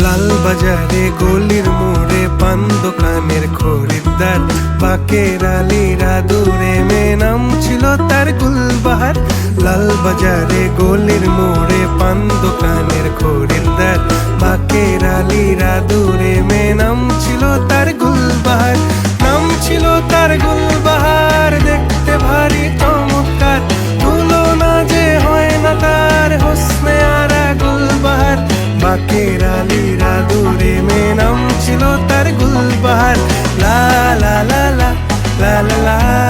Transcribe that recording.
লাল বাজারে গলির মোড়ে পান দোকানের খরিদ্দার, বাকের আলীরা দূরে মেয়ে নাম ছিল তার গুলবাহার। লাল বাজারে গলির মোড়ে পান দোকানের খরিদ্দার, বাকের আলীরা দূরে মেয়ে নাম ছিল তার গুলবাহার। নাম ছিল তার গুলবাহার, দেখতে ভারী চমৎকার, তুলনা যে হয় না তার হোসনে আরা গুলবাহার। বাকের আলীরা দূরে মেয়ে নাম ছিল তার গুলবাহার। লা লা লা লা লা লা লা